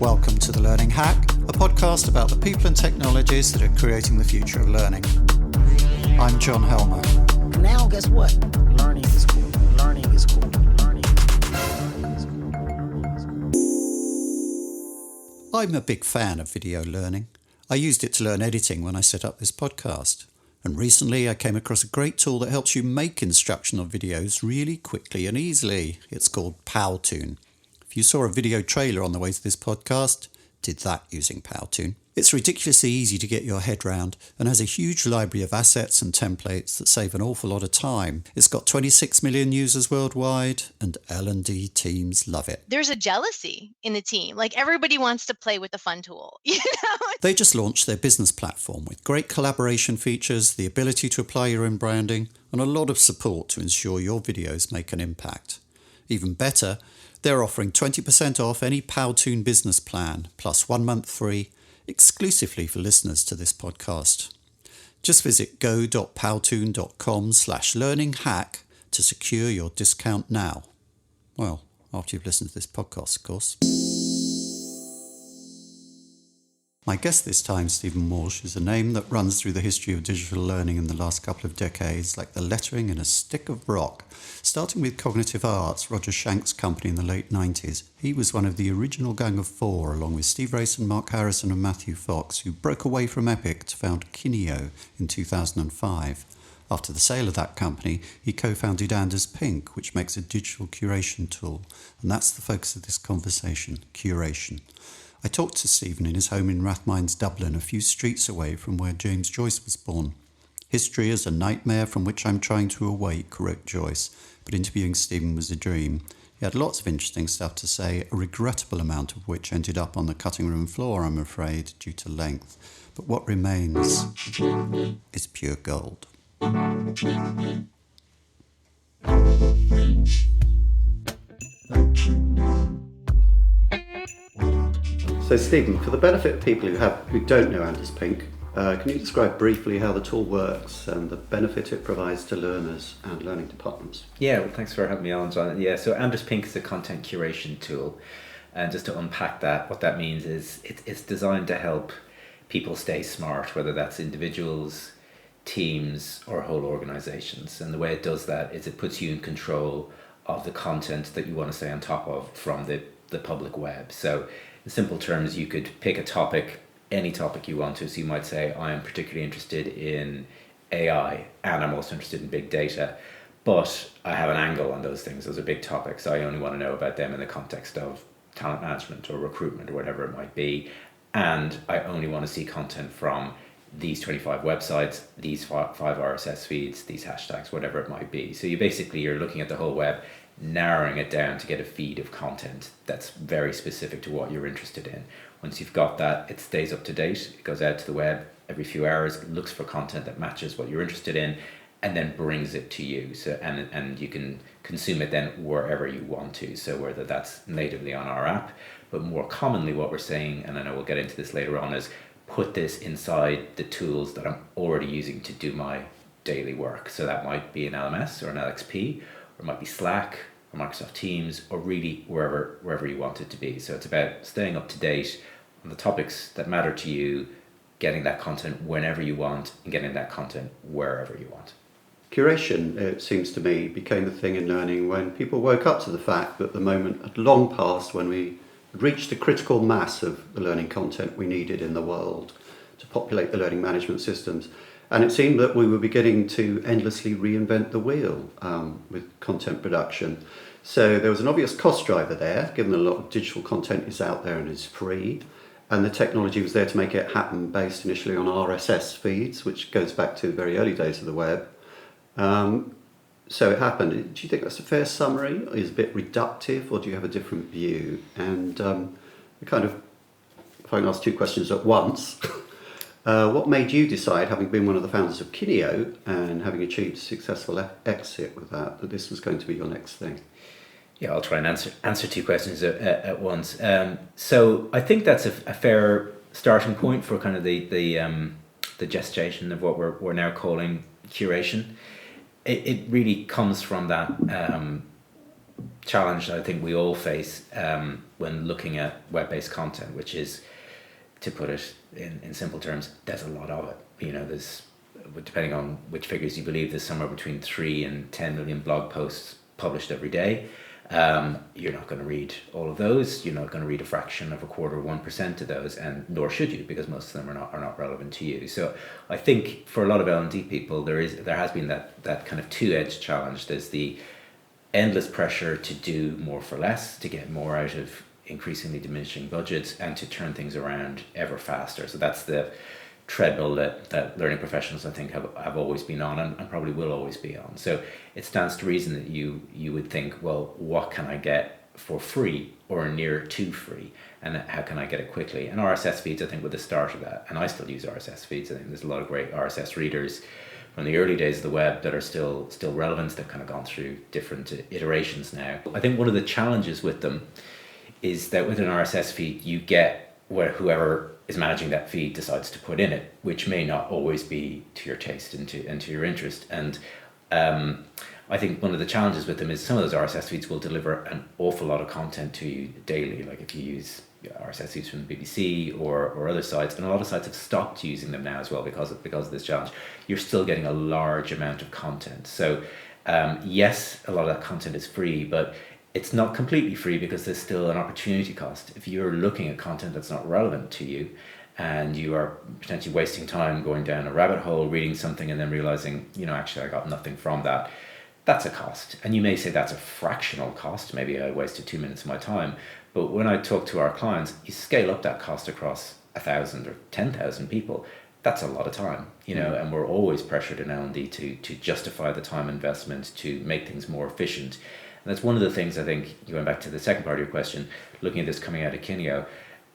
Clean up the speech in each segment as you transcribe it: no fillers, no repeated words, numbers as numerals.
Welcome to The Learning Hack, a podcast about the people and technologies that are creating the future of learning. I'm John Helmer. Now guess what? Learning is cool. Learning is cool. Learning is cool. I'm a big fan of video learning. I used it to learn editing when I set up this podcast. And recently I came across a great tool that helps you make instructional videos really quickly and easily. It's called Powtoon. If you saw a video trailer on the way to this podcast, did that using Powtoon. It's ridiculously easy to get your head round and has a huge library of assets and templates that save an awful lot of time. It's got 26 million users worldwide and L&D teams love it. There's a jealousy in the team. Like everybody wants to play with a fun tool, you know? They just launched their business platform with great collaboration features, the ability to apply your own branding, and a lot of support to ensure your videos make an impact. Even better, they're offering 20% off any Powtoon business plan, plus 1 month free, exclusively for listeners to this podcast. Just visit go.powtoon.com/learninghack to secure your discount now. Well, after you've listened to this podcast, of course. My guest this time, Stephen Walsh, is a name that runs through the history of digital learning in the last couple of decades like the lettering in a stick of rock. Starting with Cognitive Arts, Roger Shank's company in the late 90s, he was one of the original gang of four, along with Steve Rayson, Mark Harrison and Matthew Fox, who broke away from Epic to found Kineo in 2005. After the sale of that company, he co-founded Anders Pink, which makes a digital curation tool. And that's the focus of this conversation, curation. I talked to Stephen in his home in Rathmines, Dublin, a few streets away from where James Joyce was born. History is a nightmare from which I'm trying to awake, wrote Joyce, but interviewing Stephen was a dream. He had lots of interesting stuff to say, a regrettable amount of which ended up on the cutting room floor, I'm afraid, due to length. But what remains is pure gold. So Stephen, for the benefit of people who don't know Anders Pink, can you describe briefly how the tool works and the benefit it provides to learners and learning departments? Yeah, well, thanks for having me on, John. Yeah, so Anders Pink is a content curation tool. And just to unpack that, what that means is it's designed to help people stay smart, whether that's individuals, teams, or whole organizations. And the way it does that is it puts you in control of the content that you want to stay on top of from the public web. So in simple terms, you could pick a topic, any topic you want to. So you might say, I am particularly interested in AI and I'm also interested in big data, but I have an angle on those things. Those are big topics. I only want to know about them in the context of talent management or recruitment or whatever it might be. And I only want to see content from these 25 websites, these 5 RSS feeds, these hashtags, whatever it might be. So you're looking at the whole web, narrowing it down to get a feed of content that's very specific to what you're interested in. Once you've got that, it stays up to date. It goes out to the web every few hours, looks for content that matches what you're interested in, and then brings it to you. So and you can consume it then wherever you want to. So whether that's natively on our app, but more commonly what we're saying, and I know we'll get into this later on, is put this inside the tools that I'm already using to do my daily work. So that might be an LMS or an LXP, or it might be Slack or Microsoft Teams, or really wherever you want it to be. So it's about staying up to date on the topics that matter to you, getting that content whenever you want, and getting that content wherever you want. Curation, it seems to me, became a thing in learning when people woke up to the fact that the moment had long passed when we had reached the critical mass of the learning content we needed in the world to populate the learning management systems. And it seemed that we were beginning to endlessly reinvent the wheel with content production. So there was an obvious cost driver there, given that a lot of digital content is out there and is free. And the technology was there to make it happen based initially on RSS feeds, which goes back to the very early days of the web. So it happened. Do you think that's a fair summary? Is it a bit reductive, or do you have a different view? And if I can ask two questions at once. What made you decide, having been one of the founders of Kineo and having achieved a successful exit with that this was going to be your next thing? Yeah, I'll try and answer two questions at once. So I think that's a fair starting point for kind of the gestation of what we're now calling curation. It really comes from that challenge I think we all face when looking at web-based content, which is, to put it in simple terms, there's a lot of it. There's, depending on which figures you believe, there's somewhere between 3 and 10 million blog posts published every day. You're not going to read all of those. You're not going to read a fraction of a quarter of 1% of those, and nor should you, because most of them are not relevant to you. So I think for a lot of L&D people, there has been that kind of two-edged challenge. There's the endless pressure to do more for less, to get more out of increasingly diminishing budgets, and to turn things around ever faster. So that's the treadmill that learning professionals, I think, have always been on, and probably will always be on. So it stands to reason that you would think, well, what can I get for free or near to free, and how can I get it quickly? And RSS feeds, I think, were the start of that. And I still use RSS feeds. I think there's a lot of great RSS readers from the early days of the web that are still relevant. They've kind of gone through different iterations now. I think one of the challenges with them is that with an RSS feed, you get where whoever is managing that feed decides to put in it, which may not always be to your taste and to your interest. And I think one of the challenges with them is some of those RSS feeds will deliver an awful lot of content to you daily. Like if you use RSS feeds from the BBC or other sites, and a lot of sites have stopped using them now as well because of this challenge, you're still getting a large amount of content. So yes, a lot of that content is free, but it's not completely free because there's still an opportunity cost. If you're looking at content that's not relevant to you, and you are potentially wasting time going down a rabbit hole, reading something and then realizing, actually I got nothing from that, that's a cost. And you may say that's a fractional cost. Maybe I wasted 2 minutes of my time. But when I talk to our clients, you scale up that cost across 1,000 or 10,000 people. That's a lot of time, and we're always pressured in L&D to justify the time investment, to make things more efficient. And that's one of the things, I think, going back to the second part of your question, looking at this coming out of Kineo,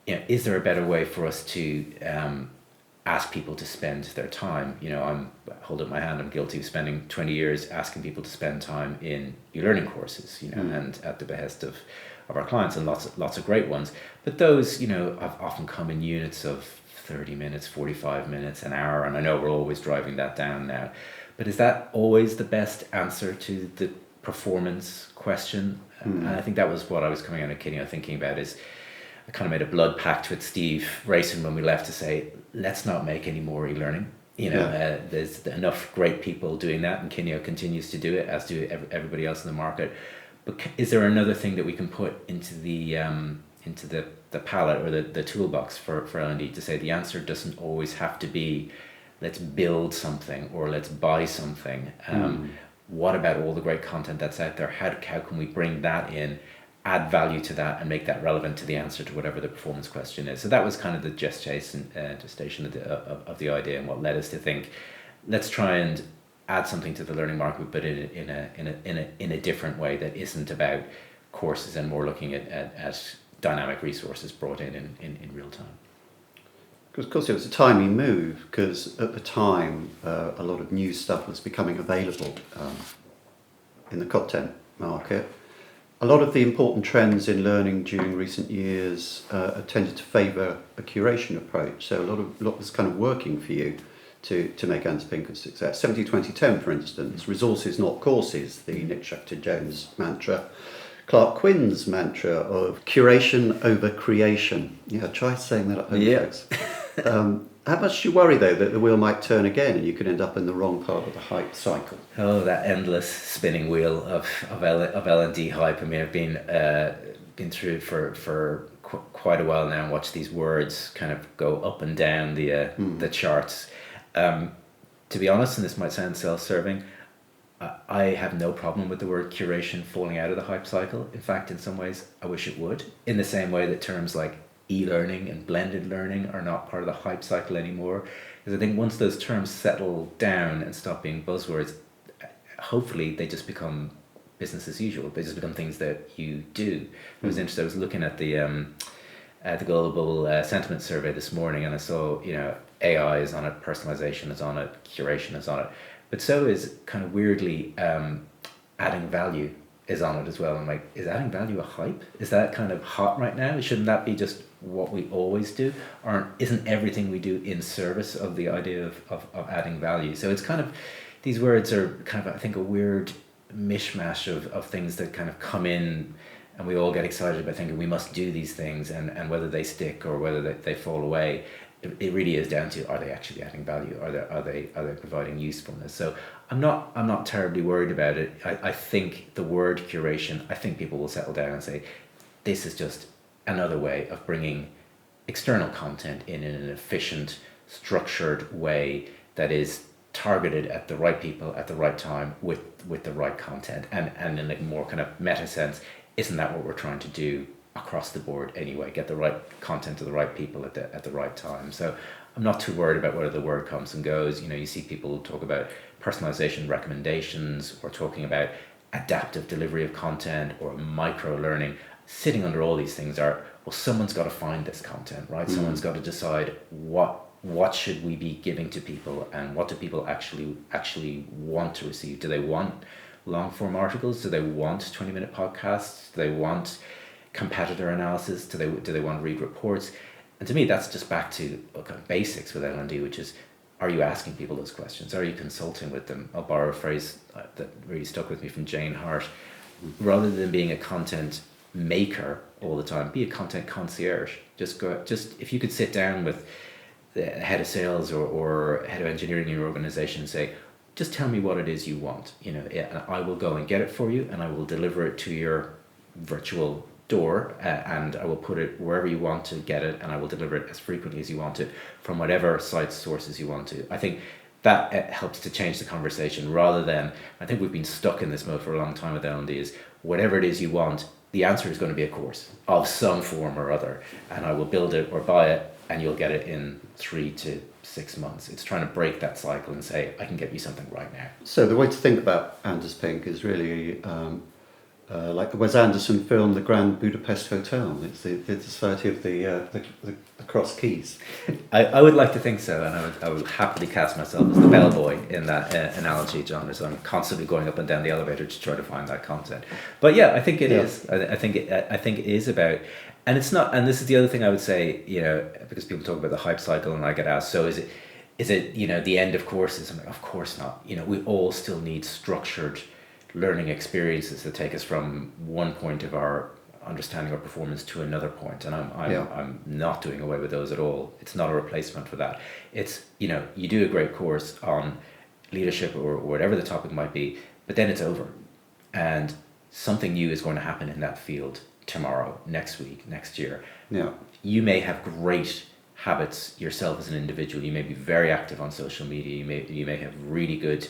is there a better way for us to ask people to spend their time? I'm hold up my hand, I'm guilty of spending 20 years asking people to spend time in e-learning courses, and at the behest of our clients, and lots of great ones. But those, have often come in units of 30 minutes, 45 minutes, an hour, and I know we're always driving that down now. But is that always the best answer to the performance question? And I think that was what I was coming out of Kineo thinking about, is I kind of made a blood pact with Steve Racing when we left to say, let's not make any more e-learning. There's enough great people doing that, and Kineo continues to do it, as do everybody else in the market. But is there another thing that we can put into the palette or the toolbox for L&D to say the answer doesn't always have to be let's build something or let's buy something? What about all the great content that's out there? How can we bring that in, add value to that, and make that relevant to the answer to whatever the performance question is? So that was kind of the gestation of the idea, and what led us to think, let's try and add something to the learning market, but in a different way that isn't about courses, and more looking at dynamic resources brought in real time. Because of course it was a timely move, because at the time a lot of new stuff was becoming available in the content market. A lot of the important trends in learning during recent years tended to favour a curation approach. So a lot was kind of working for you to make Anders Pink a success. 70-20-10, for instance, resources not courses, the Nick Shackleton-Jones mantra. Clark Quinn's mantra of curation over creation. Yeah, try saying that at home, folks. How much do you worry, though, that the wheel might turn again and you could end up in the wrong part of the hype cycle? Oh, that endless spinning wheel of L&D hype. I mean, I've been through for quite a while now, and watched these words kind of go up and down the charts. To be honest, and this might sound self-serving, I have no problem with the word curation falling out of the hype cycle. In fact, in some ways, I wish it would. In the same way that terms like e-learning and blended learning are not part of the hype cycle anymore. Because I think once those terms settle down and stop being buzzwords, hopefully they just become business as usual. They just become things that you do. It was interesting. I was looking at the global sentiment survey this morning, and I saw, AI is on it, personalization is on it, curation is on it. But so is kind of weirdly adding value is on it as well. I'm like, is adding value a hype? Is that kind of hot right now? Shouldn't that be just what we always do? Or isn't everything we do in service of the idea of adding value? So it's kind of, these words are kind of, I think, a weird mishmash of things that kind of come in, and we all get excited about thinking we must do these things, and whether they stick or whether they fall away, it really is down to, are they actually adding value? Are they providing usefulness? So I'm not terribly worried about it. I think the word curation, I think people will settle down and say, this is just another way of bringing external content in an efficient, structured way that is targeted at the right people at the right time with the right content, and in a more kind of meta sense, isn't that what we're trying to do across the board anyway? Get the right content to the right people at the right time. So I'm not too worried about whether the word comes and goes. You see people talk about personalization recommendations, or talking about adaptive delivery of content, or micro learning. Sitting under all these things are, well, someone's got to find this content, right? Someone's got to decide what should we be giving to people, and what do people actually want to receive. Do they want long form articles? Do they want 20-minute podcasts? Do they want competitor analysis? Do they want to read reports? And to me, that's just back to kind of basics with L&D, which is, are you asking people those questions? Are you consulting with them? I'll borrow a phrase that really stuck with me from Jane Hart. Rather than being a content maker all the time, be a content concierge. Just if you could sit down with the head of sales or head of engineering in your organization and say, just tell me what it is you want. I will go and get it for you, and I will deliver it to your virtual door, and I will put it wherever you want to get it, and I will deliver it as frequently as you want it from whatever site sources you want to. I think that helps to change the conversation, rather than, I think we've been stuck in this mode for a long time with L&D, is whatever it is you want, the answer is going to be a course of some form or other, and I will build it or buy it, and you'll get it in 3 to 6 months. It's trying to break that cycle and say, I can get you something right now. So the way to think about Anders Pink is really like the Wes Anderson film, The Grand Budapest Hotel. It's the Society of the Cross Keys. I would like to think so, and I would happily cast myself as the bellboy in that analogy, John, as I'm constantly going up and down the elevator to try to find that content. But yeah, I think it is. I think it is about, and it's not. And this is the other thing I would say, because people talk about the hype cycle, and I get asked, so is it the end of courses? I'm like, of course not. We all still need structured learning experiences that take us from one point of our understanding or performance to another point, and I'm not doing away with those at all. It's not a replacement for that. It's you do a great course on leadership or whatever the topic might be, but then it's over, and something new is going to happen in that field tomorrow, next week, next year. You may have great habits yourself as an individual. You may be very active on social media. You may have really good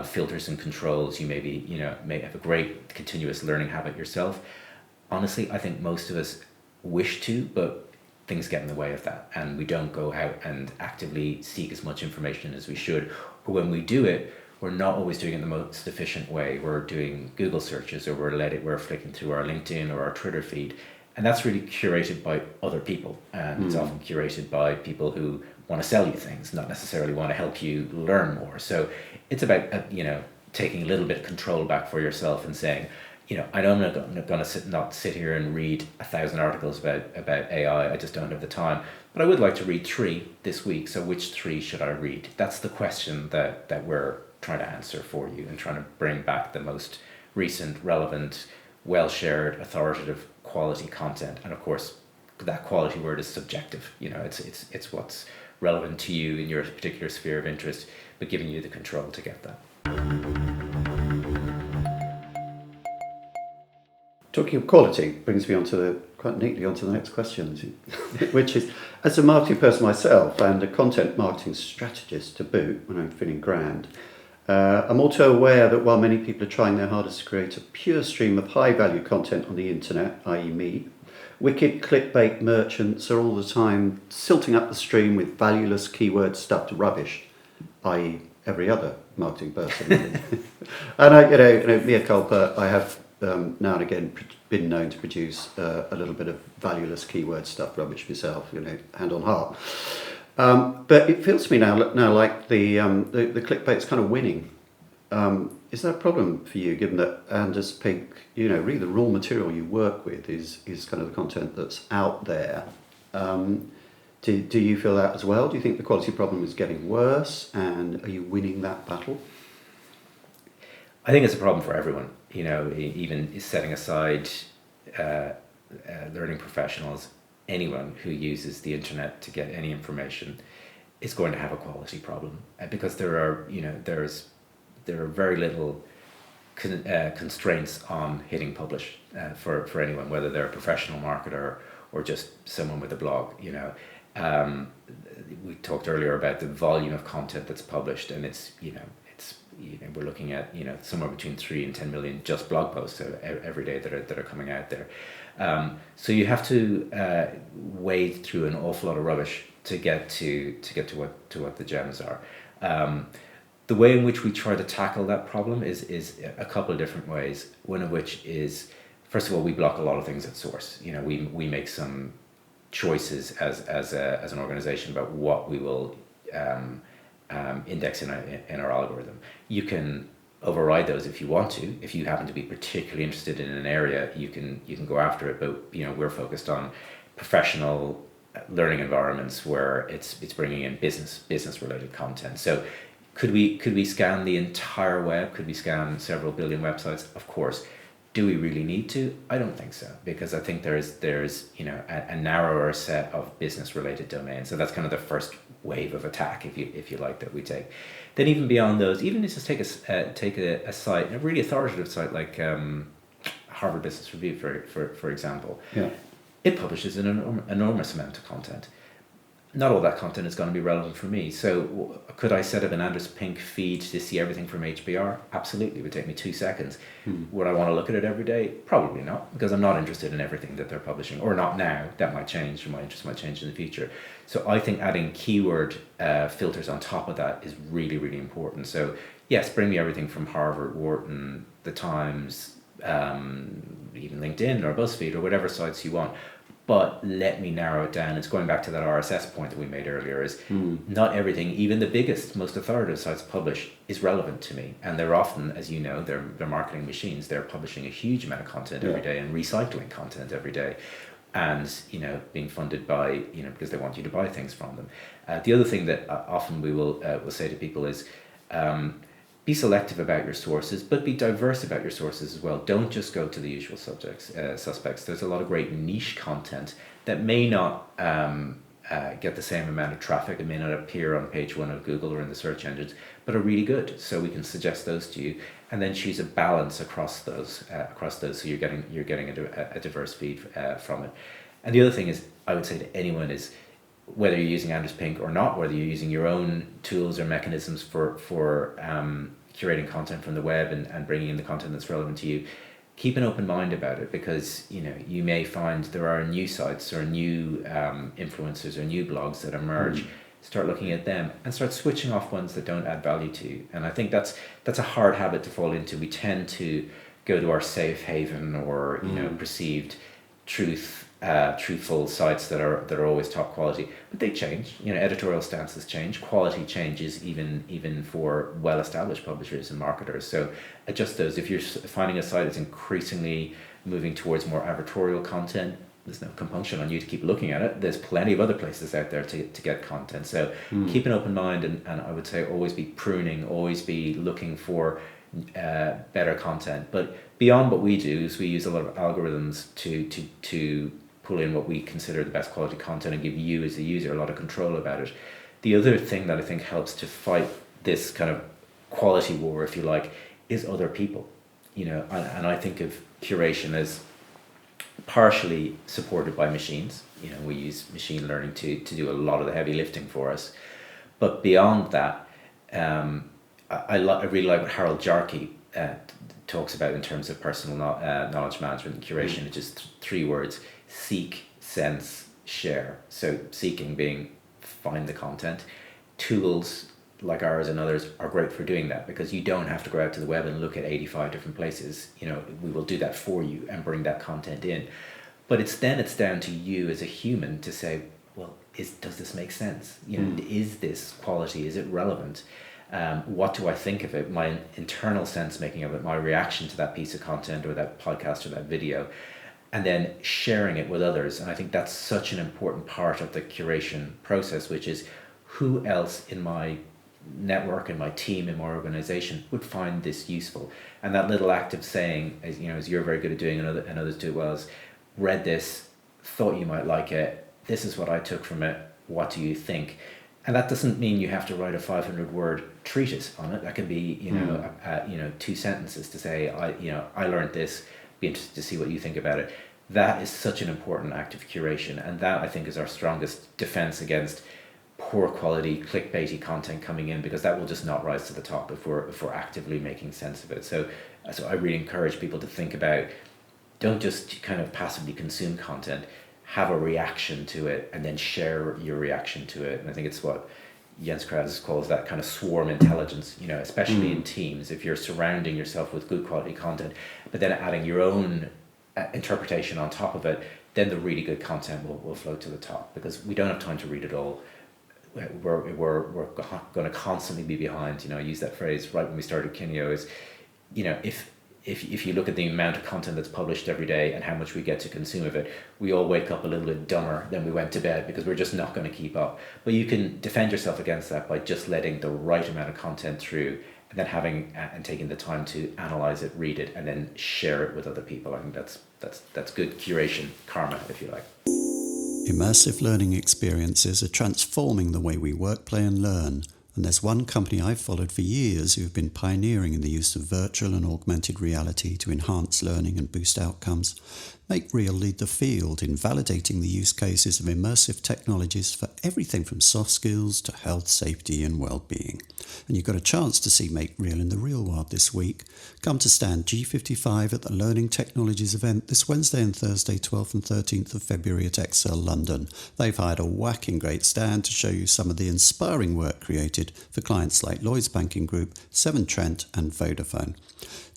filters and controls. You may have a great continuous learning habit yourself. Honestly, I think most of us wish to, but things get in the way of that, and we don't go out and actively seek as much information as we should. Or when we do it, we're not always doing it in the most efficient way. We're doing Google searches, or we're flicking through our LinkedIn or our Twitter feed, and that's really curated by other people, and it's often curated by people who want to sell you things, not necessarily want to help you learn more. So it's about taking a little bit of control back for yourself and saying, I know I'm not going to sit here and read 1,000 articles about AI. I just don't have the time. But I would like to read 3 this week. So which 3 should I read? That's the question that we're trying to answer for you, and trying to bring back the most recent, relevant, well-shared, authoritative, quality content. And of course, that quality word is subjective. It's what's relevant to you in your particular sphere of interest, but giving you the control to get that. Talking of quality brings me quite neatly onto the next question, which is, as a marketing person myself and a content marketing strategist to boot, when I'm feeling grand, I'm also aware that while many people are trying their hardest to create a pure stream of high-value content on the internet, i.e. me, wicked clickbait merchants are all the time silting up the stream with valueless keyword-stuffed rubbish, i.e. every other marketing person. And mea culpa, I have now and again been known to produce a little bit of valueless keyword-stuffed rubbish myself, hand on heart. But it feels to me now like the clickbait's kind of winning. Is that a problem for you, given that Anders Pink, really the raw material you work with is kind of the content that's out there? Do you feel that as well? Do you think the quality problem is getting worse, and are you winning that battle? I think it's a problem for everyone. You know, even setting aside uh, learning professionals, anyone who uses the internet to get any information is going to have a quality problem, because there are, you know, there are very little constraints on hitting publish for anyone, whether they're a professional marketer or just someone with a blog. You know, um, we talked earlier about the volume of content that's published, and it's, you know, we're looking at, you know, somewhere between 3 and 10 million just blog posts every day that are coming out there. So you have to wade through an awful lot of rubbish to get to what the gems are. The way in which we try to tackle that problem is a couple of different ways. One of which is, first of all, we block a lot of things at source. You know, we make some choices as an organization about what we will index in our algorithm. You can override those if you want to. If you happen to be particularly interested in an area, you can go after it. But, you know, we're focused on professional learning environments where it's bringing in business related content. So could we scan the entire web? Could we scan several billion websites? Of course. Do we really need to? I don't think so, because I think there's you know, a narrower set of business related domains. So that's kind of the first wave of attack, if you like, that we take. Then even beyond those, even just take a site, a really authoritative site like Harvard Business Review, for example. Yeah. It publishes an enormous amount of content. Not all that content is going to be relevant for me. So could I set up an Anders Pink feed to see everything from HBR? Absolutely. It would take me 2 seconds. Would I want to look at it every day? Probably not, because I'm not interested in everything that they're publishing, or not now. That might change, or my interest might change in the future. So I think adding keyword filters on top of that is really, really important. So yes, bring me everything from Harvard, Wharton, The Times, even LinkedIn or BuzzFeed or whatever sites you want. But let me narrow it down. It's going back to that RSS point that we made earlier, is not everything, even the biggest, most authoritative sites publish, is relevant to me. And they're often, as you know, they're marketing machines. They're publishing a huge amount of content every day and recycling content every day. And, you know, being funded by, you know, because they want you to buy things from them. The other thing that often we will say to people is, be selective about your sources, but be diverse about your sources as well. Don't just go to the usual suspects. There's a lot of great niche content that may not get the same amount of traffic. It may not appear on page 1 of Google or in the search engines, but are really good. So we can suggest those to you, and then choose a balance across those. So you're getting a diverse feed from it. And the other thing is, I would say to anyone is, whether you're using Anders Pink or not, whether you're using your own tools or mechanisms for curating content from the web and bringing in the content that's relevant to you, keep an open mind about it, because, you know, you may find there are new sites or new influencers or new blogs that emerge. Start looking at them and start switching off ones that don't add value to you. And I think that's a hard habit to fall into. We tend to go to our safe haven or, you know, perceived truthful sites that are always top quality, but they change. You know, editorial stances change, quality changes, even for well-established publishers and marketers. So adjust those. If you're finding a site that's increasingly moving towards more advertorial content, there's no compunction on you to keep looking at it. There's plenty of other places out there to get content. So keep an open mind, and I would say always be pruning, always be looking for better content. But beyond what we do is we use a lot of algorithms to pull in what we consider the best quality content and give you as a user a lot of control about it. The other thing that I think helps to fight this kind of quality war, if you like, is other people. You know, and I think of curation as partially supported by machines. You know, we use machine learning to do a lot of the heavy lifting for us. But beyond that, I really like what Harold Jarkey talks about in terms of personal knowledge management and curation. It's just 3 words: seek, sense, share. So seeking being find the content. Tools like ours and others are great for doing that, because you don't have to go out to the web and look at 85 different places. You know, we will do that for you and bring that content in. But it's down to you as a human to say, well, does this make sense? You know, is this quality? Is it relevant? What do I think of it? My internal sense making of it, my reaction to that piece of content or that podcast or that video, and then sharing it with others. And I think that's such an important part of the curation process, which is, who else in my network and my team and my organization would find this useful. And that little act of saying, as you're very good at doing and others do well, is read this, thought you might like it, this is what I took from it, what do you think? And that doesn't mean you have to write a 500-word treatise on it. That can be 2 sentences to say, I learned this, be interested to see what you think about it. That is such an important act of curation, and that I think is our strongest defense against poor quality clickbaity content coming in, because that will just not rise to the top if we're actively making sense of it. So I really encourage people to think about, don't just kind of passively consume content, have a reaction to it and then share your reaction to it. And I think it's what Jens Krause calls that kind of swarm intelligence, especially in teams. If you're surrounding yourself with good quality content, but then adding your own interpretation on top of it, then the really good content will float to the top, because we don't have time to read it all. We're going to constantly be behind. I use that phrase right when we started Kineo is, if you look at the amount of content that's published every day and how much we get to consume of it, we all wake up a little bit dumber than we went to bed, because we're just not going to keep up. But you can defend yourself against that by just letting the right amount of content through, and then having and taking the time to analyze it, read it, and then share it with other people. I think that's good curation karma, if you like. Immersive learning experiences are transforming the way we work, play and learn. And there's one company I've followed for years who have been pioneering in the use of virtual and augmented reality to enhance learning and boost outcomes. MakeReal lead the field in validating the use cases of immersive technologies for everything from soft skills to health, safety and well-being. And you've got a chance to see MakeReal in the real world this week. Come to stand G55 at the Learning Technologies event this Wednesday and Thursday, 12th and 13th of February at Excel London. They've hired a whacking great stand to show you some of the inspiring work created for clients like Lloyds Banking Group, Severn Trent and Vodafone.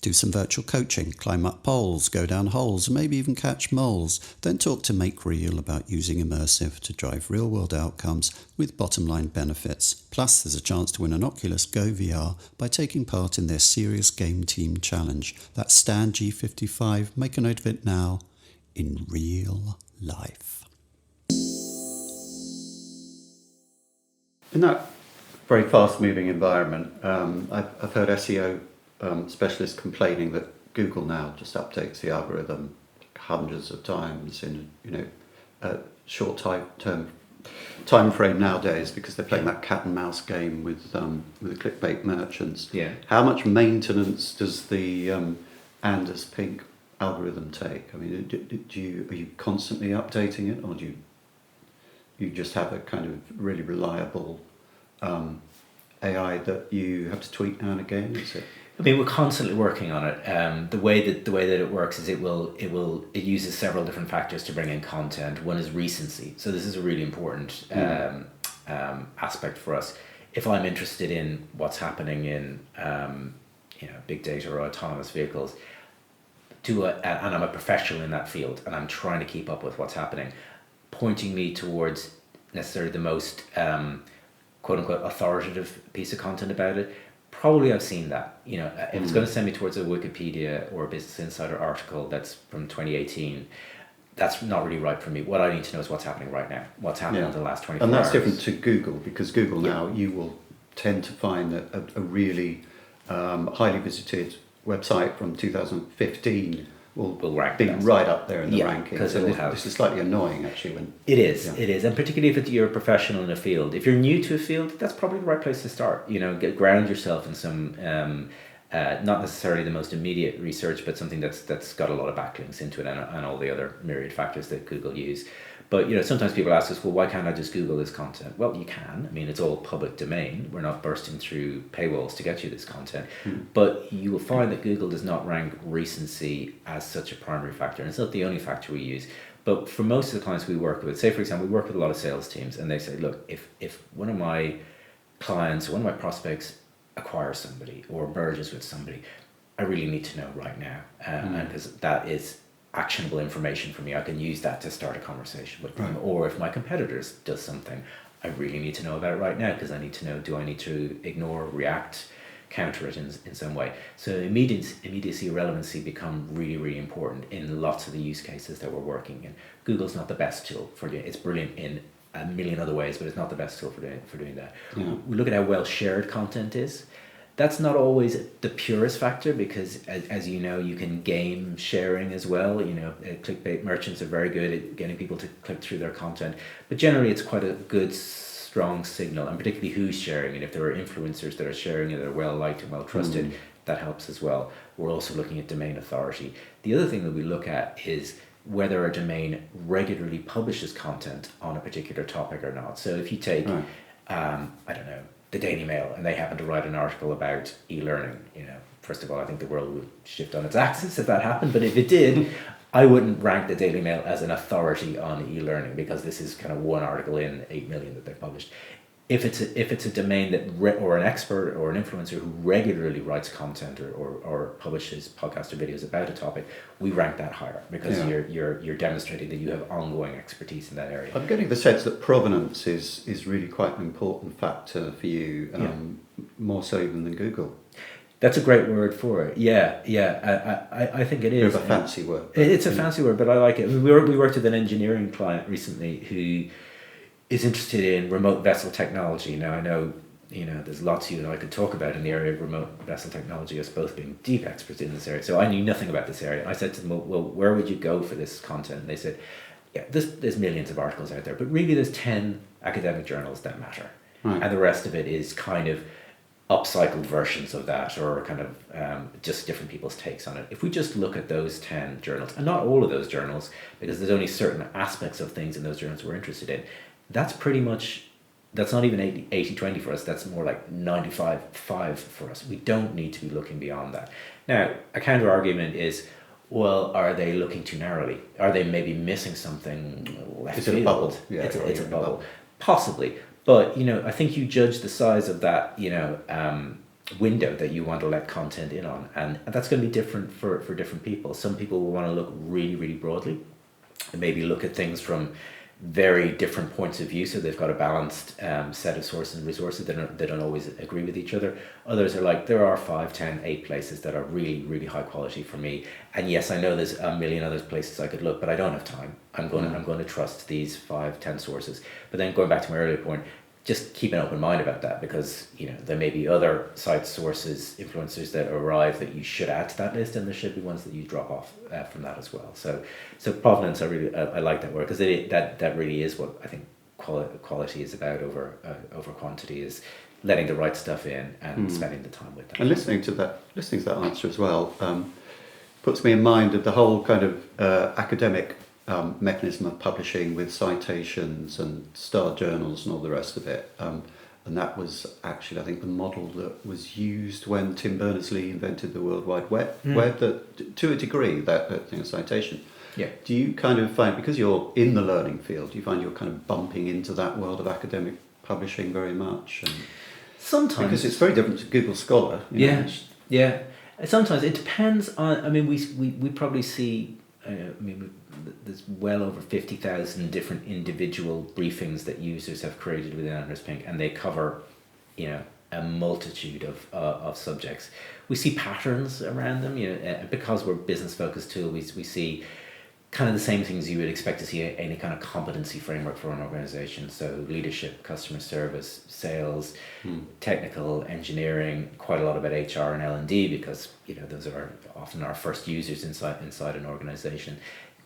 Do some virtual coaching, climb up poles, go down holes, and maybe even catch moles. Then talk to MakeReal about using immersive to drive real-world outcomes with bottom-line benefits. Plus, there's a chance to win an Oculus Go VR by taking part in their Serious Game Team Challenge. That's Stand G55. Make a note of it now. In real life. In that very fast-moving environment, I've heard SEO specialists complaining that Google now just updates the algorithm hundreds of times in a short time frame nowadays, because they're playing that cat and mouse game with the clickbait merchants. Yeah. How much maintenance does the Anders Pink algorithm take? I mean, are you constantly updating it, or do you just have a kind of really reliable AI that you have to tweak now and again? Is it? I mean, we're constantly working on it. The way that it works is it uses several different factors to bring in content. One is recency. So this is a really important aspect for us. If I'm interested in what's happening in big data or autonomous vehicles, and I'm a professional in that field, and I'm trying to keep up with what's happening, pointing me towards necessarily the most quote unquote authoritative piece of content about it. Probably I've seen that. If it's going to send me towards a Wikipedia or a Business Insider article that's from 2018, that's not really right for me. What I need to know is what's happening right now. What's happened in the last 24 hours. And that's different to Google, because Google now, you will tend to find a really highly visited website from 2015 will rank be best. right up there in the ranking. Because so this is slightly annoying, actually. When it is, and particularly if you're a professional in a field. If you're new to a field, that's probably the right place to start. Ground yourself in some, not necessarily the most immediate research, but something that's got a lot of backlinks into it, and all the other myriad factors that Google use. But sometimes people ask us, well, why can't I just Google this content? Well, you can. I mean, it's all public domain. We're not bursting through paywalls to get you this content. But you will find that Google does not rank recency as such a primary factor. And it's not the only factor we use. But for most of the clients we work with, say, for example, we work with a lot of sales teams, and they say, look, if one of my clients, one of my prospects acquires somebody or merges with somebody, I really need to know right now. And because that is actionable information for me, I can use that to start a conversation with them. Or if my competitors does something, I really need to know about it right now, because I need to know, do I need to ignore, react, counter it in some way? So immediacy, relevancy become really, really important in lots of the use cases that we're working in. Google's not the best tool for you. It's brilliant in a million other ways, but it's not the best tool for doing that. Yeah. We look at how well shared content is. That's not always the purest factor because, as you know, you can game sharing as well. Clickbait merchants are very good at getting people to click through their content. But generally, it's quite a good, strong signal, and particularly who's sharing it. If there are influencers that are sharing it that are well liked and well trusted, that helps as well. We're also looking at domain authority. The other thing that we look at is whether a domain regularly publishes content on a particular topic or not. So if you take, I don't know, the Daily Mail, and they happen to write an article about e-learning, first of all, I think the world would shift on its axis if that happened. But if it did, I wouldn't rank the Daily Mail as an authority on e-learning because this is kind of one article in 8 million that they've published. If it's a domain that or an expert or an influencer who regularly writes content or publishes podcasts or videos about a topic, we rank that higher because you're demonstrating that you have ongoing expertise in that area. I'm getting the sense that provenance is really quite an important factor for you, more so even than Google. That's a great word for it. Yeah. I think it is. It's a fancy word. It's a fancy word, but I like it. We worked with an engineering client recently who is interested in remote vessel technology. Now I know, there's lots you and I could talk about in the area of remote vessel technology, us both being deep experts in this area. So I knew nothing about this area. I said to them, well, where would you go for this content? And they said, there's millions of articles out there, but really there's 10 academic journals that matter. Right. And the rest of it is kind of upcycled versions of that, or kind of just different people's takes on it. If we just look at those 10 journals, and not all of those journals, because there's only certain aspects of things in those journals we're interested in, that's not even 80-20 for us. That's more like 95-5 for us. We don't need to be looking beyond that. Now, a counter argument is, well, are they looking too narrowly? Are they maybe missing something left field? It's a bubble. Yeah, it's a bubble. Possibly. But, I think you judge the size of that, window that you want to let content in on. And that's going to be different for different people. Some people will want to look really, really broadly and maybe look at things from very different points of view, so they've got a balanced set of sources and resources. They don't always agree with each other. Others are like, there are 5, 10, 8 places that are really, really high quality for me, and yes, I know there's a million other places I could look, but I don't have time. I'm going to trust these 5, 10 sources. But then going back to my earlier point, just keep an open mind about that, because there may be other sites, sources, influencers that arrive that you should add to that list, and there should be ones that you drop off from that as well. So provenance, I like that word, because that really is what I think quality is about over quantity, is letting the right stuff in and spending the time with that. And listening to that answer as well puts me in mind of the whole kind of academic mechanism of publishing with citations and star journals and all the rest of it. And that was actually, I think, the model that was used when Tim Berners-Lee invented the World Wide Web, that, to a degree, that thing of citation. Yeah. Do you kind of find, because you're in the learning field, do you find you're kind of bumping into that world of academic publishing very much? And sometimes. Because it's very different to Google Scholar. Yeah. Sometimes it depends on, we probably see, there's well over 50,000 different individual briefings that users have created within Anders Pink, and they cover, a multitude of subjects. We see patterns around them, because we're a business focused tool. We see kind of the same things you would expect to see in any kind of competency framework for an organization. So leadership, customer service, sales, technical, engineering, quite a lot about HR and L&D, because those are often our first users inside an organization.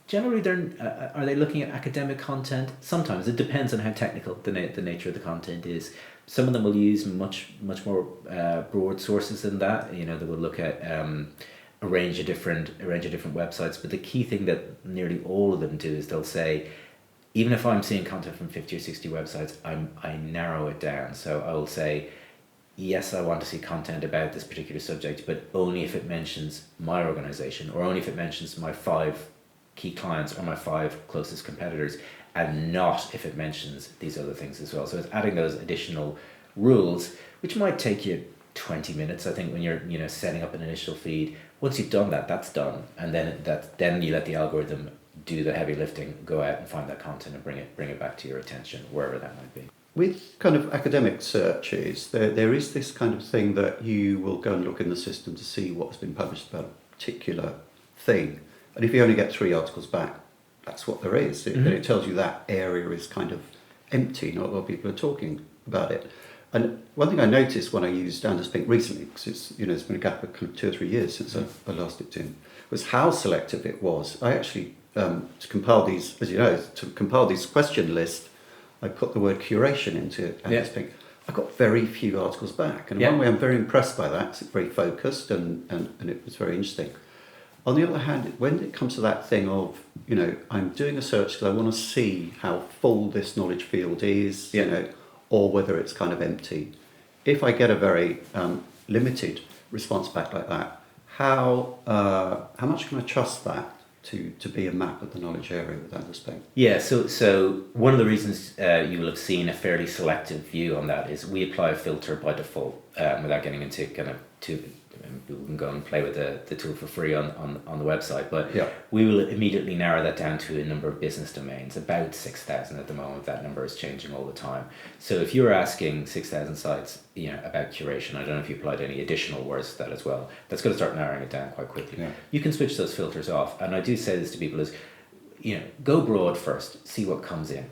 Generally, are they looking at academic content? Sometimes. It depends on how technical the nature of the content is. Some of them will use much more broad sources than that. They will look at a range of different websites. But the key thing that nearly all of them do is they'll say, even if I'm seeing content from 50 or 60 websites, I narrow it down. So I will say, yes, I want to see content about this particular subject, but only if it mentions my organization, or only if it mentions my 5 key clients or my 5 closest competitors, and not if it mentions these other things as well. So it's adding those additional rules, which might take you 20 minutes, I think, when you're setting up an initial feed. Once you've done that, that's done, and then you let the algorithm do the heavy lifting, go out and find that content and bring it back to your attention, wherever that might be. With kind of academic searches, there is this kind of thing that you will go and look in the system to see what's been published about a particular thing. And if you only get 3 articles back, that's what there is. It tells you that area is kind of empty. Not a lot of people are talking about it. And one thing I noticed when I used Anders Pink recently, because it's been a gap of kind of 2 or 3 years since I last looked in, was how selective it was. I actually to compile these, as you know, to compile these question lists, I put the word curation into Anders Pink. I got very few articles back, and in one way I'm very impressed by that. It's very focused and it was very interesting. On the other hand, when it comes to that thing of, I'm doing a search because I want to see how full this knowledge field is, or whether it's kind of empty. If I get a very limited response back like that, how much can I trust that to be a map of the knowledge area with Anders Pink? Yeah, so one of the reasons you will have seen a fairly selective view on that is we apply a filter by default without getting into kind of people can go and play with the tool for free on the website, but we will immediately narrow that down to a number of business domains, about 6,000 at the moment. That number is changing all the time. So if you're asking 6,000 sites about curation, I don't know if you applied any additional words to that as well, that's going to start narrowing it down quite quickly. You can switch those filters off, and I do say this to people is, go broad first, see what comes in,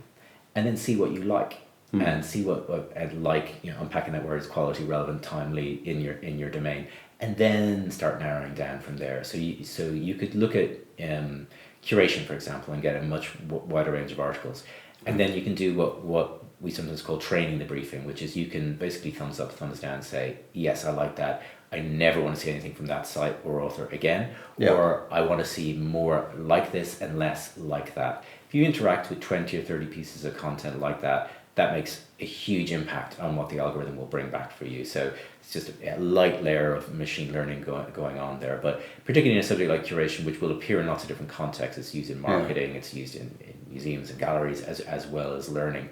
and then see what you like. And see what unpacking that word is quality, relevant, timely in your domain, and then start narrowing down from there. So you could look at curation, for example, and get a much wider range of articles, and then you can do what we sometimes call training the briefing, which is you can basically thumbs up, thumbs down, say yes, I like that. I never want to see anything from that site or author again, or I want to see more like this and less like that. If you interact with 20 or 30 pieces of content like that, that makes a huge impact on what the algorithm will bring back for you. So it's just a light layer of machine learning going on there. But particularly in a subject like curation, which will appear in lots of different contexts, it's used in marketing, it's used in museums and galleries as well as learning.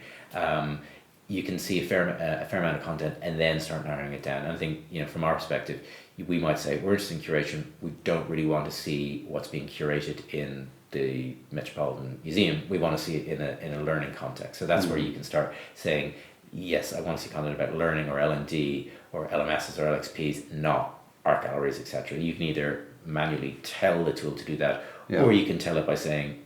You can see a fair amount of content and then start narrowing it down. And I think, from our perspective, we might say we're interested in curation. We don't really want to see what's being curated in the Metropolitan Museum. We want to see it in a learning context. So that's where you can start saying, yes, I want to see content about learning or L&D or LMSs or LXPs, not art galleries, etc. You can either manually tell the tool to do that, or you can tell it by saying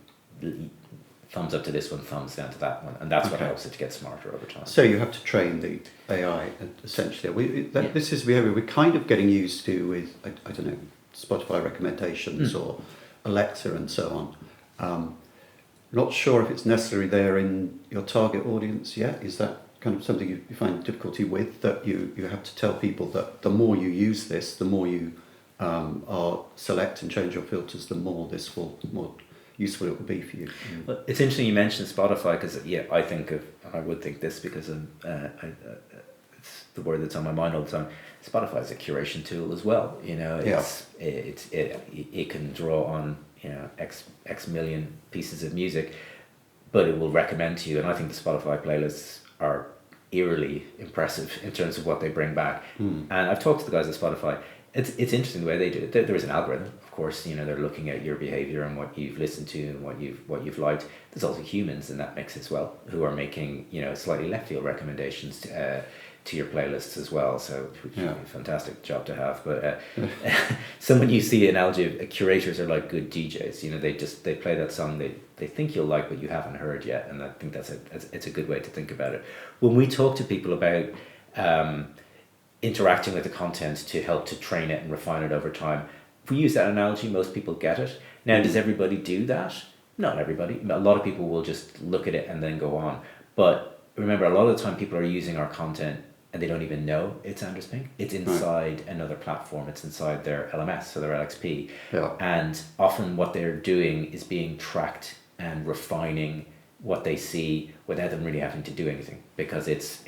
thumbs up to this one, thumbs down to that one, and that's what helps it to get smarter over time. So you have to train the AI essentially. This is behavior we're kind of getting used to with I don't know, Spotify recommendations or Alexa and so on. Not sure if it's necessarily there in your target audience yet. Is that kind of something you find difficulty with, that you have to tell people that the more you use this, the more you select and change your filters, the more more useful it will be for you? Well, it's interesting you mentioned Spotify, because I would think this because it's the word that's on my mind all the time. Spotify is a curation tool as well. It can draw on X million pieces of music, but it will recommend to you. And I think the Spotify playlists are eerily impressive in terms of what they bring back. And I've talked to the guys at Spotify. It's interesting the way they do it. There is an algorithm, of course. They're looking at your behavior and what you've listened to and what you've liked. There's also humans in that mix as well, who are making slightly left field recommendations to your playlists as well. So which would be a fantastic job to have. But someone you see analogy of curators are like good DJs. They play that song they think you'll like, but you haven't heard yet. And I think it's a good way to think about it. When we talk to people about interacting with the content to help to train it and refine it over time, if we use that analogy, most people get it. Now, does everybody do that? Not everybody. A lot of people will just look at it and then go on. But remember, a lot of the time people are using our content and they don't even know it's Anders Pink. It's inside another platform. It's inside their LMS, so their LXP. Yeah. And often what they're doing is being tracked and refining what they see without them really having to do anything, because it's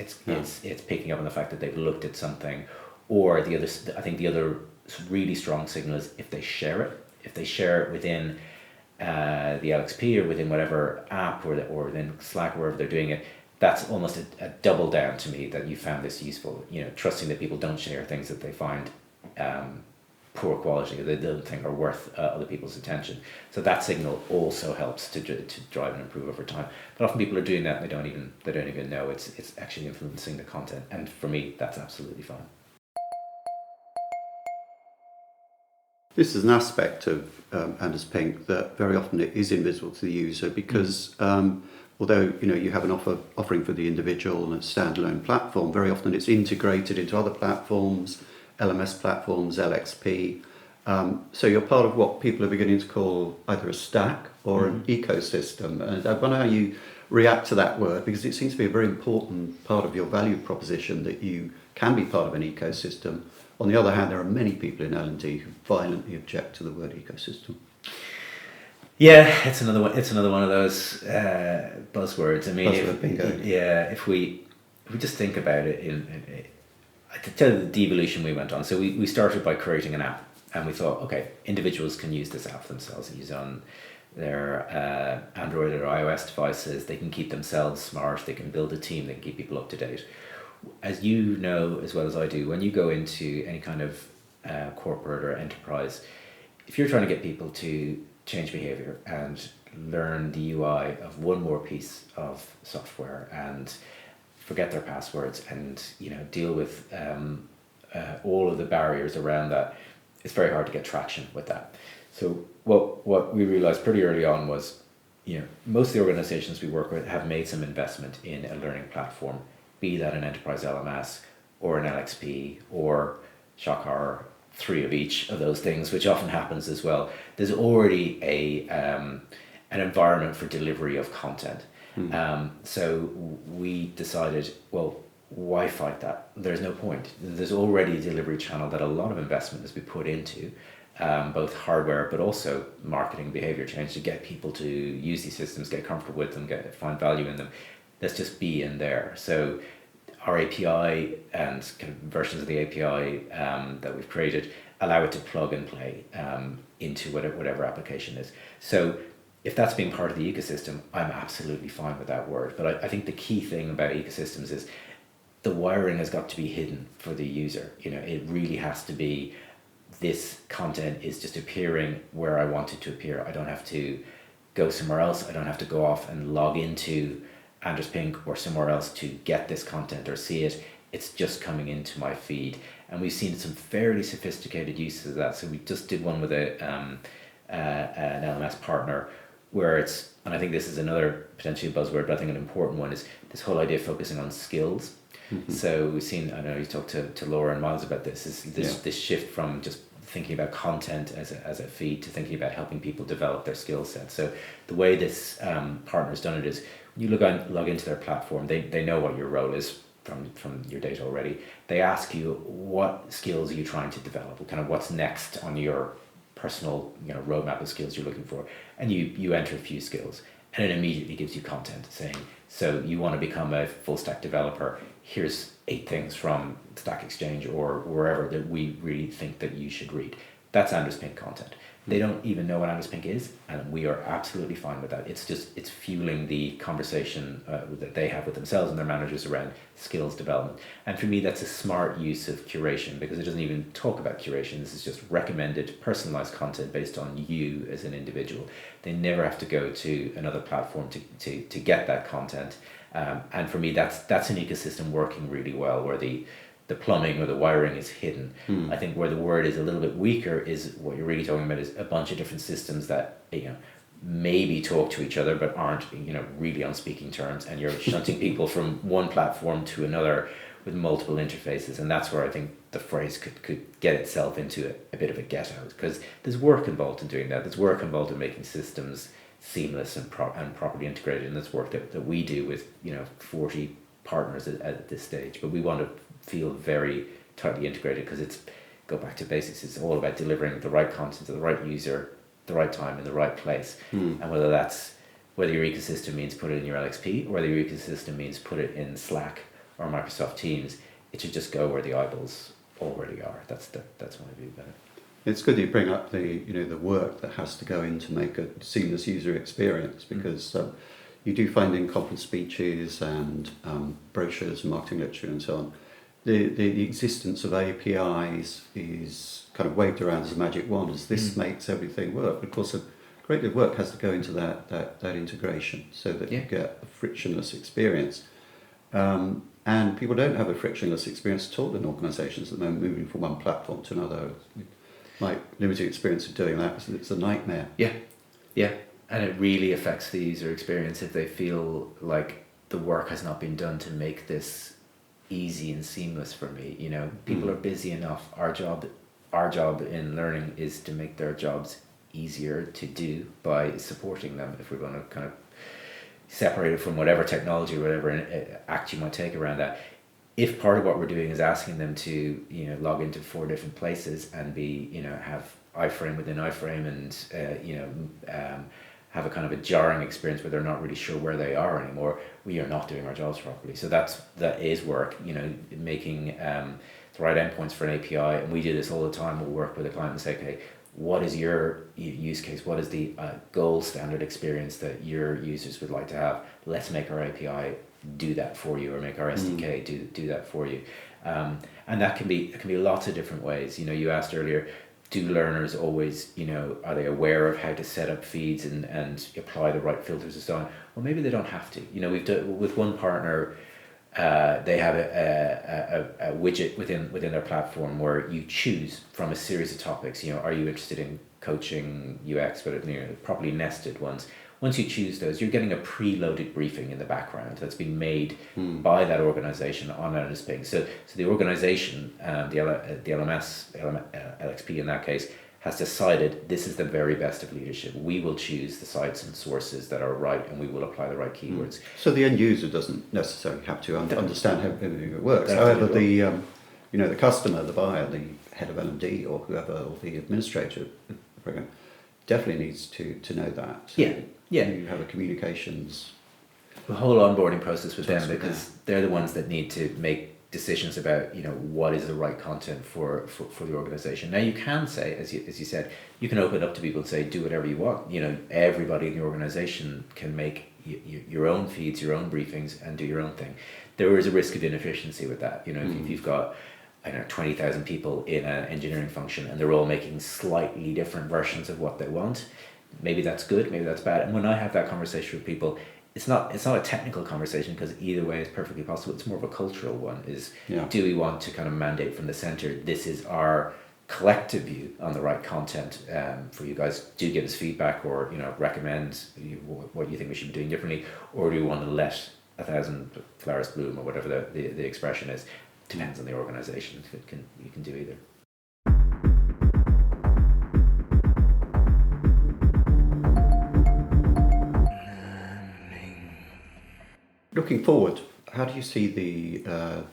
picking up on the fact that they've looked at something. Or the other really strong signal is if they share it within the LXP or within whatever app or within Slack, wherever they're doing it. That's almost a double down to me that you found this useful. Trusting that people don't share things that they find poor quality, or they don't think are worth other people's attention. So that signal also helps to drive and improve over time. But often people are doing that and they don't even know it's actually influencing the content. And for me, that's absolutely fine. This is an aspect of Anders Pink that very often it is invisible to the user, because although you have an offering for the individual and a standalone platform, very often it's integrated into other platforms, LMS platforms, LXP. So you're part of what people are beginning to call either a stack or an ecosystem. And I wonder how you react to that word, because it seems to be a very important part of your value proposition that you can be part of an ecosystem. On the other hand, there are many people in L&D who violently object to the word ecosystem. Yeah, it's another one. It's another one of those buzzwords. I mean, if we just think about it, to tell you the devolution we went on. So we started by creating an app, and we thought, okay, individuals can use this app themselves. They use it on their Android or iOS devices. They can keep themselves smart. They can build a team. They can keep people up to date. As you know as well as I do, when you go into any kind of corporate or enterprise, if you're trying to get people to change behavior and learn the UI of one more piece of software and forget their passwords and deal with all of the barriers around that, it's very hard to get traction with that. So what we realized pretty early on was, most of the organizations we work with have made some investment in a learning platform, be that an enterprise LMS or an LXP or shock horror, 3 of each of those things, which often happens as well. There's already an environment for delivery of content. So we decided, well, why fight that? There's no point. There's already a delivery channel that a lot of investment has been put into, both hardware but also marketing behavior change to get people to use these systems, get comfortable with them, find value in them. Let's just be in there. So our API and kind of versions of the API that we've created allow it to plug and play into whatever application is. So if that's being part of the ecosystem, I'm absolutely fine with that word. But I think the key thing about ecosystems is the wiring has got to be hidden for the user. It really has to be, this content is just appearing where I want it to appear. I don't have to go somewhere else. I don't have to go off and log into Anders Pink or somewhere else to get this content or see it. It's just coming into my feed. And we've seen some fairly sophisticated uses of that. So we just did one with an LMS partner where it's, and I think this is another potentially buzzword, but I think an important one is this whole idea of focusing on skills. So we've seen, I know you talked to Laura and Miles about this shift from just thinking about content as a feed to thinking about helping people develop their skill set. So the way this partner's done it is, when you log into their platform, they know what your role is from your data already. They ask you, what skills are you trying to develop? Kind of what's next on your personal roadmap of skills you're looking for, and you enter a few skills, and it immediately gives you content saying, so you want to become a full stack developer, here's 8 things from Stack Exchange or wherever that we really think that you should read. That's Anders Pink content. They don't even know what Anders Pink is, and we are absolutely fine with that. It's fueling the conversation that they have with themselves and their managers around skills development. And for me, that's a smart use of curation, because it doesn't even talk about curation. This is just recommended, personalized content based on you as an individual. They never have to go to another platform to get that content. And for me, that's an ecosystem working really well, where the plumbing or the wiring is hidden. I think where the word is a little bit weaker is what you're really talking about is a bunch of different systems that maybe talk to each other but aren't really on speaking terms, and you're shunting people from one platform to another with multiple interfaces. And that's where I think the phrase could get itself into a bit of a get out, because there's work involved in doing that. There's work involved in making systems seamless and properly integrated, and that's work that we do with 40 partners at this stage. But we want to feel very tightly integrated, because it's, go back to basics, it's all about delivering the right content to the right user, the right time, in the right place. And whether your ecosystem means put it in your LXP, or whether your ecosystem means put it in Slack or Microsoft Teams, it should just go where the eyeballs already are. That's my view about it. It's good you bring up the work that has to go in to make a seamless user experience, because you do find in conference speeches and brochures and marketing literature and so on, the existence of APIs is kind of waved around as a magic wand, as this makes everything work. But of course, a great deal of work has to go into that integration, so that you get a frictionless experience. And people don't have a frictionless experience at all in organisations at the moment, moving from one platform to another. My limited experience of doing that, it's a nightmare. Yeah. And it really affects the user experience if they feel like the work has not been done to make this easy and seamless for me. You know, people are busy enough. Our job in learning is to make their jobs easier to do by supporting them. If we're going to kind of separate it from whatever technology or whatever act you might take around that, if part of what we're doing is asking them to, you know, log into 4 different places and be, you know, have iframe within iframe and have a kind of a jarring experience where they're not really sure where they are anymore, we are not doing our jobs properly. So that is work, you know, making the right endpoints for an API. And we do this all the time. We'll work with a client and say, okay, what is your use case? What is the gold standard experience that your users would like to have? Let's make our API do that for you, or make our SDK do that for you. And that can be lots of different ways. You know, you asked earlier, do learners always, you know, are they aware of how to set up feeds and apply the right filters and so on? Well, maybe they don't have to. You know, we've done with one partner, they have a widget within their platform where you choose from a series of topics. You know, are you interested in coaching UX, but you know, properly nested ones? Once you choose those, you're getting a preloaded briefing in the background that's been made by that organization on LXP. So the organization, the LXP in that case, has decided this is the very best of leadership. We will choose the sites and sources that are right, and we will apply the right keywords. So the end user doesn't necessarily have to understand how everything works. However, the the customer, the buyer, the head of L&D or whoever, or the administrator of the program, definitely needs to know that. So you have a communications, the whole onboarding process with them, because they're the ones that need to make decisions about, you know, what is the right content for the organization. Now you can say, as you said, you can open it up to people and say, do whatever you want. You know, everybody in the organization can make your own feeds, your own briefings, and do your own thing. There is a risk of inefficiency with that. You know, if you've got, I don't know, 20,000 people in an engineering function and they're all making slightly different versions of what they want, maybe that's good, maybe that's bad. And when I have that conversation with people, it's not a technical conversation, because either way is perfectly possible. It's more of a cultural one. Do we want to kind of mandate from the center, this is our collective view on the right content for you guys? Do give us feedback, or, you know, recommend what you think we should be doing differently, or do we want to let 1,000 flowers bloom, or whatever the expression is? Depends on the organization. You can do either. Looking forward, how do you see the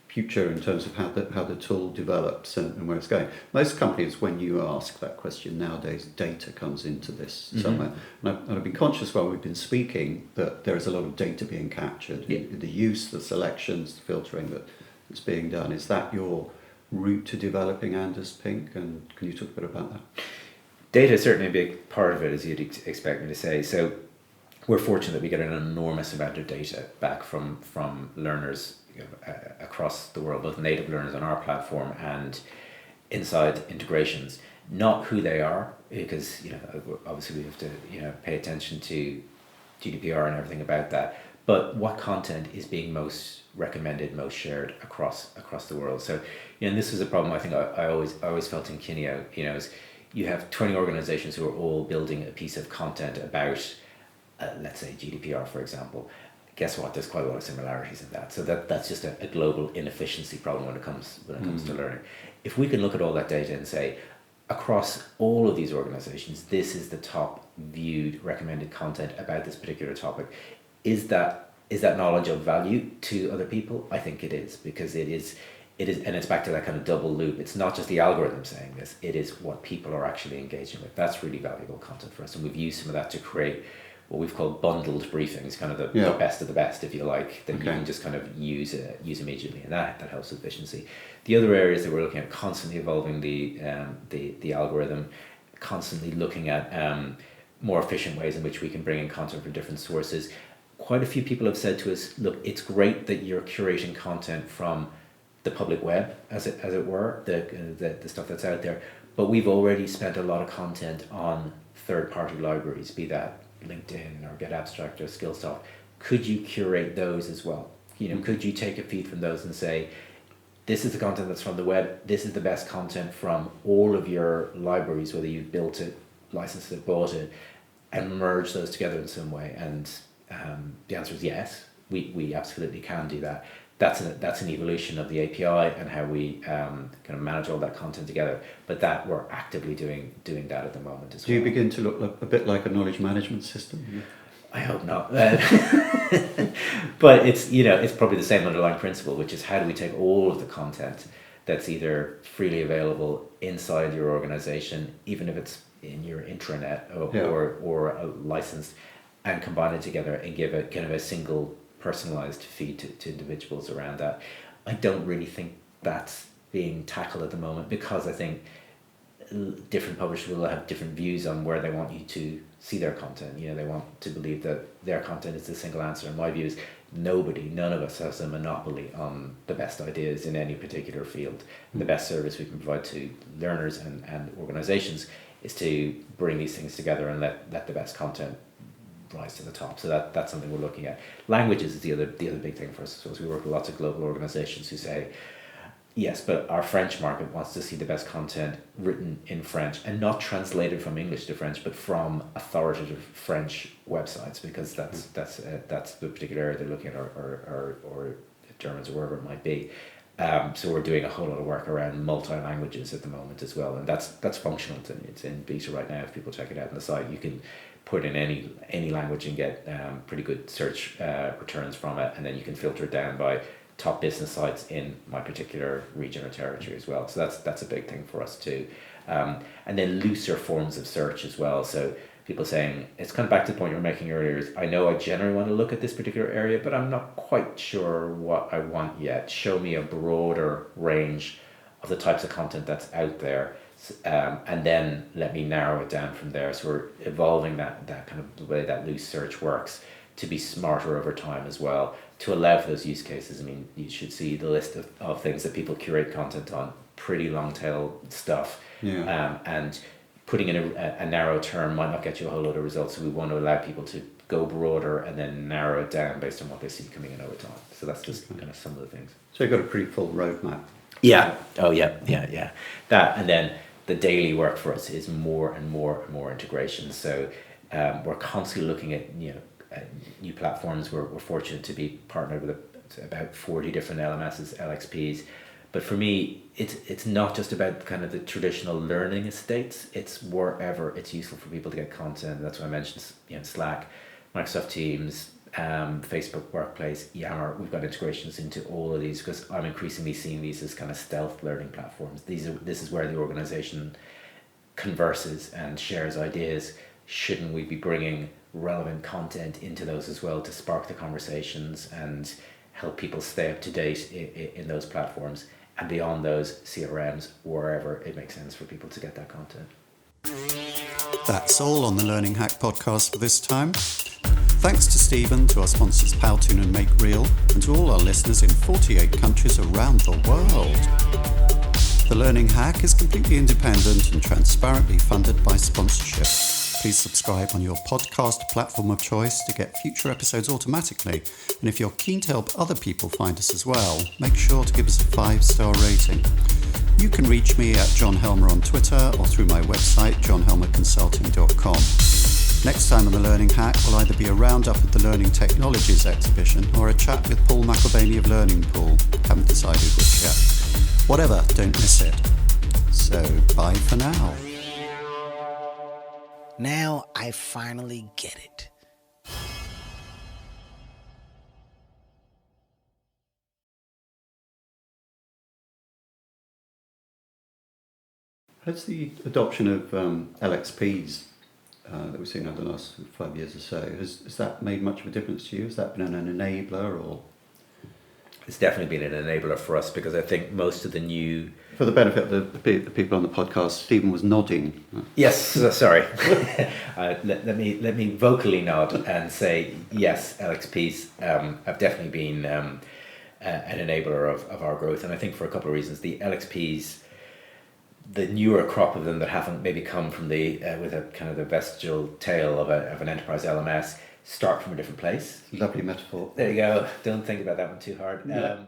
future in terms of how the tool develops and where it's going? Most companies, when you ask that question nowadays, data comes into this somewhere. And I've been conscious while we've been speaking that there is a lot of data being captured. The use, the selections, the filtering that's being done. Is that your route to developing Anders Pink? And can you talk a bit about that? Data is certainly a big part of it, as you'd expect me to say. So we're fortunate that we get an enormous amount of data back from learners, you know, across the world, both native learners on our platform and inside integrations. Not who they are, because, you know, obviously we have to, you know, pay attention to GDPR and everything about that, but what content is being most recommended, most shared across the world. So, you know, and this is a problem I think I always felt in Kineo, you know, is you have 20 organizations who are all building a piece of content about let's say GDPR, for example. Guess what? There's quite a lot of similarities in that. So that's just a global inefficiency problem when it comes to learning. If we can look at all that data and say, across all of these organizations, this is the top viewed recommended content about this particular topic, is that knowledge of value to other people? I think it is, because it is, and it's back to that kind of double loop. It's not just the algorithm saying this, it is what people are actually engaging with. That's really valuable content for us, and we've used some of that to create what we've called bundled briefings, kind of the best of the best, if you like, that you can just kind of use immediately, and that helps with efficiency. The other areas that we're looking at, constantly evolving the algorithm, constantly looking at more efficient ways in which we can bring in content from different sources. Quite a few people have said to us, look, it's great that you're curating content from the public web, as it were, the stuff that's out there, but we've already spent a lot of content on third-party libraries, be that LinkedIn or GetAbstract or Skillsoft. Could you curate those as well? You know, could you take a feed from those and say, this is the content that's from the web, this is the best content from all of your libraries, whether you've built it, licensed it, bought it, and merge those together in some way? And the answer is yes. We absolutely can do that. That's an evolution of the API and how we kind of manage all that content together. But that we're actively doing that at the moment as well. Do you begin to look a bit like a knowledge management system? I hope not. But it's probably the same underlying principle, which is how do we take all of the content that's either freely available inside your organization, even if it's in your intranet or licensed, and combine it together and give it kind of a single personalized feed to individuals around that. I don't really think that's being tackled at the moment, because I think different publishers will have different views on where they want you to see their content. They want to believe that their content is the single answer. And my view is none of us has a monopoly on the best ideas in any particular field. And the best service we can provide to learners and organizations is to bring these things together and let the best content rise to the top. So that's something we're looking at. Languages is the other big thing for us. So we work with lots of global organizations who say, yes, but our French market wants to see the best content written in French and not translated from English to French, but from authoritative French websites, because that's the particular area they're looking at, or Germans or wherever it might be. So we're doing a whole lot of work around multi-languages at the moment as well, and that's functional. It's in beta right now. If people check it out on the site, you can put in any language and get pretty good search returns from it, and then you can filter it down by top business sites in my particular region or territory as well. So that's a big thing for us too. And then looser forms of search as well. So people saying, it's kind of back to the point you were making earlier, is I know I generally want to look at this particular area, but I'm not quite sure what I want yet. Show me a broader range of the types of content that's out there, and then let me narrow it down from there. So we're evolving that kind of the way that loose search works to be smarter over time as well, to allow for those use cases. I mean, you should see the list of things that people curate content on, pretty long tail stuff. And putting in a narrow term might not get you a whole lot of results. So we want to allow people to go broader and then narrow it down based on what they see coming in over time. So that's just kind of some of the things. So you've got a pretty full roadmap. Yeah. Oh, yeah. That, and then the daily work for us is more and more integration. So we're constantly looking at new platforms. We're fortunate to be partnered with about 40 different LMSs, LXPs. But for me, it's not just about kind of the traditional learning estates. It's wherever it's useful for people to get content. That's why I mentioned Slack, Microsoft Teams, Facebook Workplace, Yammer. We've got integrations into all of these, because I'm increasingly seeing these as kind of stealth learning platforms. This is where the organization converses and shares ideas. Shouldn't we be bringing relevant content into those as well to spark the conversations and help people stay up to date in those platforms, and beyond those CRMs, wherever it makes sense for people to get that content. That's all on the Learning Hack podcast for this time. Thanks to Stephen, to our sponsors Powtoon and Make Real, and to all our listeners in 48 countries around the world. The Learning Hack is completely independent and transparently funded by sponsorship. Please subscribe on your podcast platform of choice to get future episodes automatically. And if you're keen to help other people find us as well, make sure to give us a 5-star rating. You can reach me at John Helmer on Twitter or through my website, johnhelmerconsulting.com. Next time on The Learning Hack will either be a roundup at the Learning Technologies exhibition or a chat with Paul McElvaney of Learning Pool. Haven't decided which yet. Whatever, don't miss it. So, bye for now. Now I finally get it. Has the adoption of LXPs that we've seen over the last 5 years or so, has that made much of a difference to you? Has that been an enabler, or? It's definitely been an enabler for us, because I think most of the new... For the benefit of the people on the podcast, Stephen was nodding. Yes, sorry. Let me vocally nod and say yes. LXPs have definitely been an enabler of our growth, and I think for a couple of reasons. The LXPs, the newer crop of them that haven't maybe come from the with a kind of the vestigial tail of an enterprise LMS, start from a different place. Lovely metaphor. There you go. Don't think about that one too hard. Yeah.